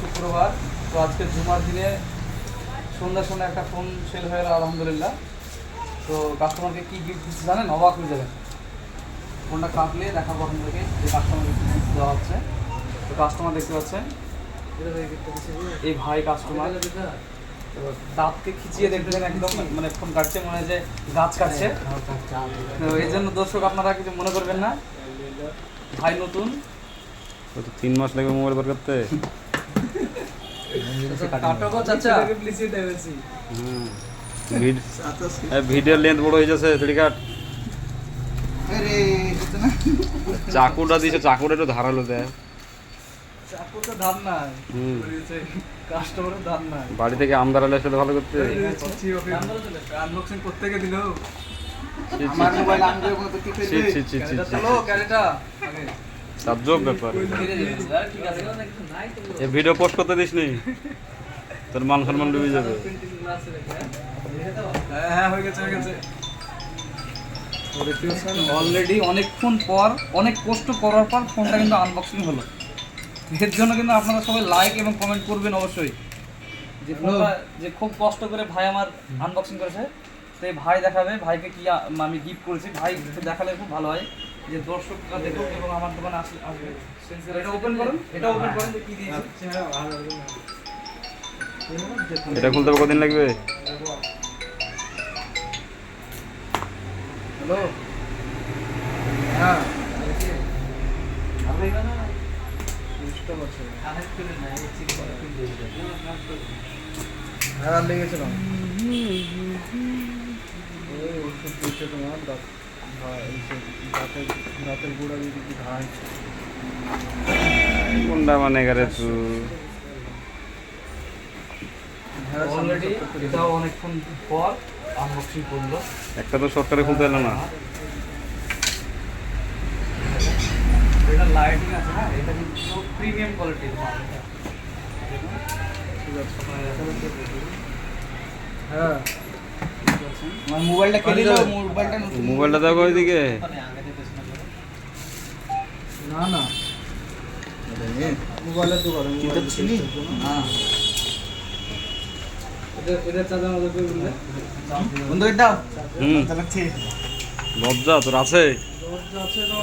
শুক্রবার। তো আজকে জুমার দিনে সন্ধ্যা একটা ফোন সেল হয়ে গেল আলহামদুলিল্লাহ। তো কাস্টমারকে কী গিফট দিচ্ছে জানেন, অবাক হয়ে যাবেন। ফোনটা কাটলে দেখাবো আপনাদেরকে যে কাস্টমারকে কী গিফট দেওয়া হচ্ছে। তো কাস্টমার দেখতে পাচ্ছেন, এই ভাই কাস্টমার দাঁতকে খিচিয়ে দেখবেন একদম, মানে ফোন কাটছে মনে হয় যে গাছ কাটছে। তো এই জন্য দর্শক আপনারা কিছু মনে করবেন না, ভাই নতুন 3 মাস লাগবে মোবাইল বের করতে। ভিডিওর লেন্থ বড় হয়ে যাচ্ছে, থ্রি কাট। চাকুটা দিছে, চাকুটা একটু ধারালো দেয়। চাকুটা ধার নাই, কাস্টমারের ধার নাই। বাড়ি থেকে আমদার আলে সাথে ভালো করতে আনবক্সিং করতে গিয়ে দিল আমার মোবাইল আনবে কোনো তো কি করবে? চলো গাড়িটা আগে তাজ্জব ব্যাপার। ফিরে যাবে। ঠিক আছে, এই ভিডিও পোস্ট করতে দিস নি, তোর মান সম্মান ডুবে যাবে। হ্যাঁ হয়ে গেছে, হয়ে গেছে অলরেডি। অনেকক্ষণ পর, অনেক কষ্ট করার পর ফোনটা কিন্তু আনবক্সিং হলো। এর জন্য কিন্তু আপনারা সবাই লাইক এবং কমেন্ট করবেন অবশ্যই। যে ফোনটা যে খুব কষ্ট করে ভাই আমার আনবক্সিং করেছে, তো এই ভাই দেখাবে ভাইকে কি আমি গিফট করেছি। ভাই একটু দেখালে খুব ভালো হয়, যে দর্শকরা দেখুক এবং আমার দোকানে আসবে। এটা ওপেন করুন, এটা ওপেন করুন যে কি দিয়েছি। এটা খুলতে কতদিন লাগবে? হ্যালো, হ্যাঁ হ্যাঁ লেগেছিলাম। ওষুধ দিচ্ছে তোমার দাঁতের গোড়া দিয়ে কি ঘাস। কোনটা মানে গারে তুই? অলরেডি এটাও অনেকক্ষণ পর আনবক্সিং করলো। একটা তো সরকারে খুলতে এলো না। এটা লাইটিং আছে, হ্যাঁ এটা কিন্তু প্রিমিয়াম কোয়ালিটির মাল। হ্যাঁ আমার মোবাইলটা কেটে দাও, মোবাইলটা নতুন। মোবাইলটা দাও ওইদিকে। না না মোবাইলের দোকান চিন্তা ছিলি না, এটা চাঁদা আমাদের বললে বন্ধু এটা হুম, লাগছে। লজ্জা তোর আছে? দরজা আছে না।